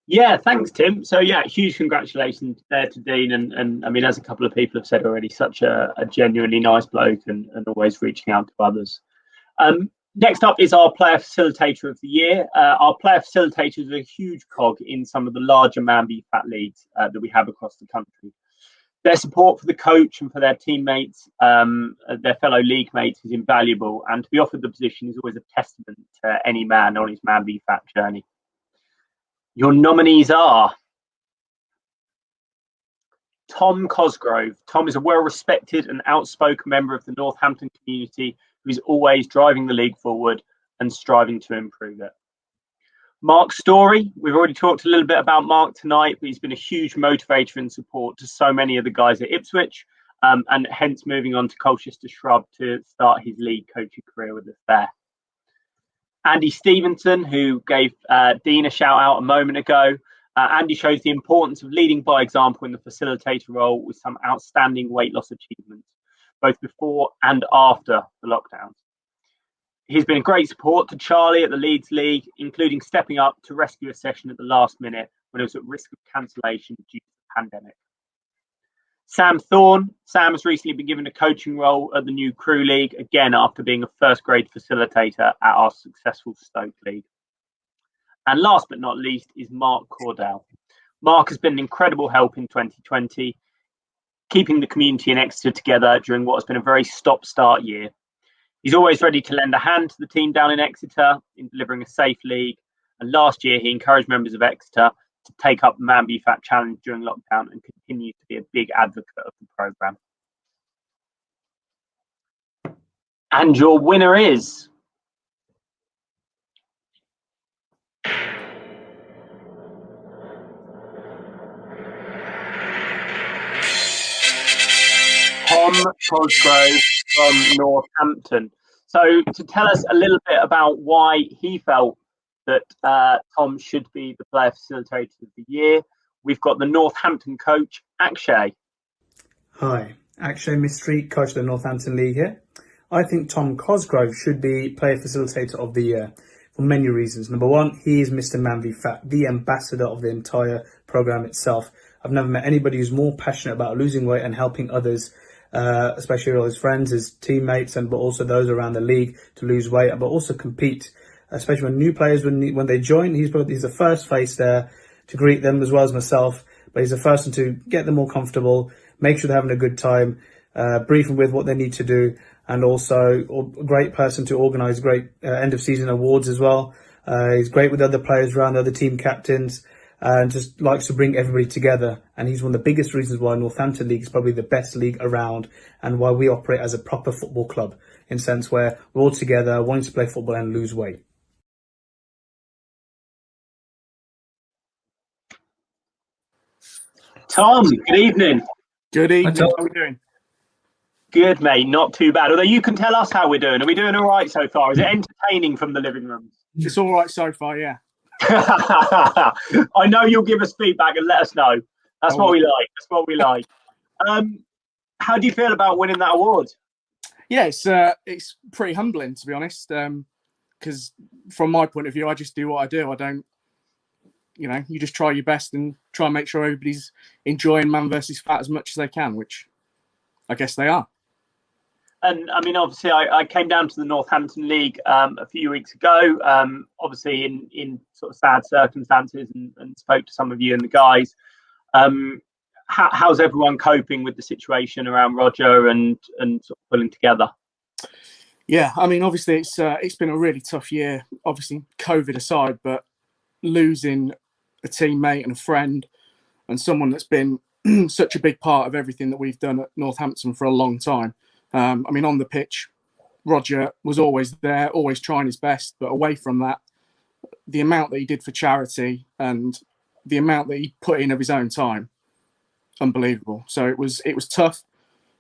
Yeah, thanks, Tim. So yeah, huge congratulations there to Dean, and I mean, as a couple of people have said already, such a genuinely nice bloke and always reaching out to others. Next up is our Player Facilitator of the Year. Our Player Facilitators are a huge cog in some of the larger Man v Fat leagues that we have across the country. Their support for the coach and for their teammates, their fellow league mates, is invaluable, and to be offered the position is always a testament to any man on his Man v Fat journey. Your nominees are Thom Cosgrove. Thom is a well-respected and outspoken member of the Northampton community who is always driving the league forward and striving to improve it. Mark Story, we've already talked a little bit about Mark tonight, but he's been a huge motivator and support to so many of the guys at Ipswich, and hence moving on to Colchester Shrub to start his league coaching career with us there. Andy Stevenson, who gave Dean a shout out a moment ago. Andy shows the importance of leading by example in the facilitator role with some outstanding weight loss achievements, both before and after the lockdowns. He's been a great support to Charlie at the Leeds League, including stepping up to rescue a session at the last minute when it was at risk of cancellation due to the pandemic. Sam Thorne. Sam has recently been given a coaching role at the new Crew League, again after being a first grade facilitator at our successful Stoke League. And last but not least is Mark Cordell. Mark has been an incredible help in 2020, keeping the community in Exeter together during what has been a very stop-start year. He's always ready to lend a hand to the team down in Exeter in delivering a safe league. And last year, he encouraged members of Exeter to take up the Man v Fat Challenge during lockdown and continue to be a big advocate of the programme. And your winner is... Thom Cosgrove from Northampton. So to tell us a little bit about why he felt that Thom should be the Player Facilitator of the Year, we've got the Northampton coach, Akshay. Hi, Akshay Mistry, coach of the Northampton League here. I think Thom Cosgrove should be Player Facilitator of the Year for many reasons. Number one, he is Mr. Man v Fat, the ambassador of the entire programme itself. I've never met anybody who's more passionate about losing weight and helping others, especially all his friends, his teammates, but also those around the league to lose weight, but also compete, especially when new players, when they join. He's the first face there to greet them as well as myself, but he's the first one to get them all comfortable, make sure they're having a good time, brief them with what they need to do, and also a great person to organise great end of season awards as well. He's great with other players around, other team captains, and just likes to bring everybody together. And he's one of the biggest reasons why Northampton League is probably the best league around, and why we operate as a proper football club, in a sense where we're all together wanting to play football and lose weight. Thom, good evening. Good evening. How are we doing? Good, mate. Not too bad. Although you can tell us how we're doing. Are we doing all right so far? Is it entertaining from the living room? It's all right so far, yeah. I know you'll give us feedback and let us know. That's what we like. That's what we like. How do you feel about winning that award? Yeah, it's pretty humbling, to be honest. Because from my point of view, I just do what I do. I don't, you just try your best and try and make sure everybody's enjoying Man versus Fat as much as they can, which I guess they are. And I mean, obviously, I came down to the Northampton League a few weeks ago, obviously in sort of sad circumstances, and spoke to some of you and the guys. How's everyone coping with the situation around Roger and sort of pulling together? Yeah, I mean, obviously, it's been a really tough year, obviously, COVID aside, but losing a teammate and a friend and someone that's been such a big part of everything that we've done at Northampton for a long time. I mean, on the pitch, Roger was always there, always trying his best. But away from that, the amount that he did for charity and the amount that he put in of his own time, unbelievable. So it was tough.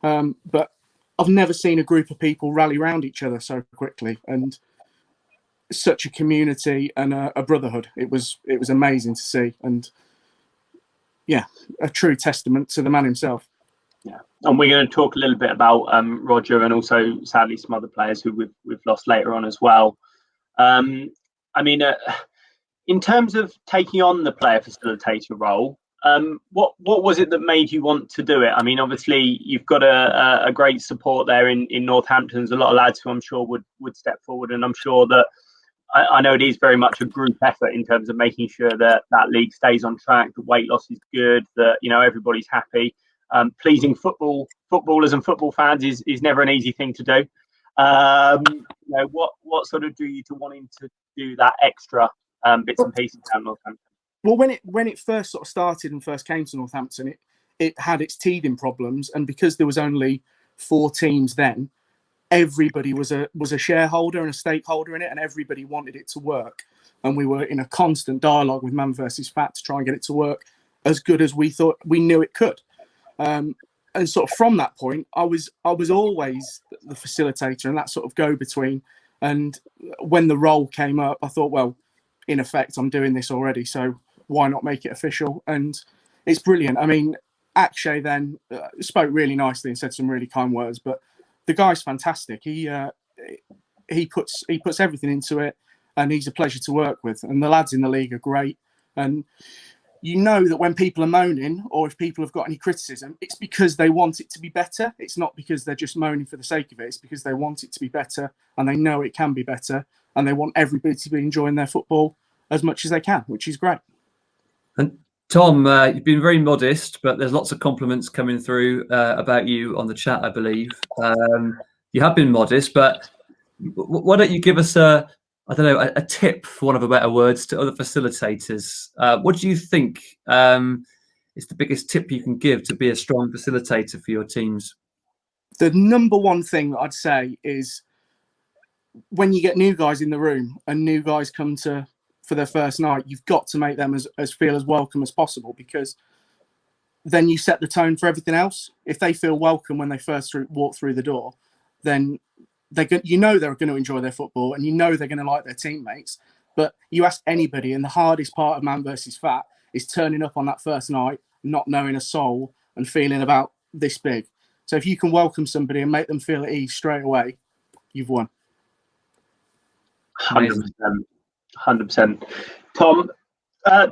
But I've never seen a group of people rally around each other so quickly, and such a community and a brotherhood. It was amazing to see, and yeah, a true testament to the man himself. Yeah, and we're going to talk a little bit about Roger and also sadly some other players who we've lost later on as well. I mean, In terms of taking on the player facilitator role, what was it that made you want to do it? I mean, obviously you've got a great support there in Northampton. There's a lot of lads who I'm sure would step forward, and I'm sure that I know it is very much a group effort in terms of making sure that league stays on track, the weight loss is good, that everybody's happy. Pleasing footballers and football fans is never an easy thing to do. What sort of drew you to wanting to do that extra bits and pieces down Northampton? Well, when it first sort of started and first came to Northampton, it had its teething problems, and because there was only 4 teams then, everybody was a shareholder and a stakeholder in it, and everybody wanted it to work. And we were in a constant dialogue with Man versus Fat to try and get it to work as good as we knew it could. And sort of from that point, I was always the facilitator and that sort of go-between. And when the role came up, I thought, well, in effect, I'm doing this already, so why not make it official? And it's brilliant. I mean, Akshay then spoke really nicely and said some really kind words, but the guy's fantastic. He puts everything into it, and he's a pleasure to work with. And the lads in the league are great. And you know that when people are moaning, or if people have got any criticism, it's because they want it to be better. It's not because they're just moaning for the sake of it. It's because they want it to be better, and they know it can be better, and they want everybody to be enjoying their football as much as they can, which is great. And Thom, you've been very modest, but there's lots of compliments coming through about you on the chat, I believe. You have been modest, but why don't you give us a tip, for want of a better words, to other facilitators? What do you think is the biggest tip you can give to be a strong facilitator for your teams? The number one thing that I'd say is when you get new guys in the room and new guys come for their first night, you've got to make them as feel as welcome as possible, because then you set the tone for everything else. If they feel welcome when they first walk through the door, then they're going to enjoy their football, and they're going to like their teammates. But you ask anybody, and the hardest part of Man versus Fat is turning up on that first night, not knowing a soul and feeling about this big. So if you can welcome somebody and make them feel at ease straight away, you've won. 100%. Thom,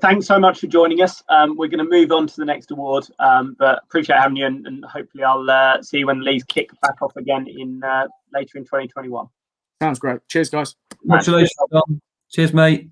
thanks so much for joining us. We're going to move on to the next award, but appreciate having you, and hopefully I'll see you when the leagues kick back off again later in 2021. Sounds great. Cheers, guys. Congratulations, Thom. Cheers, mate.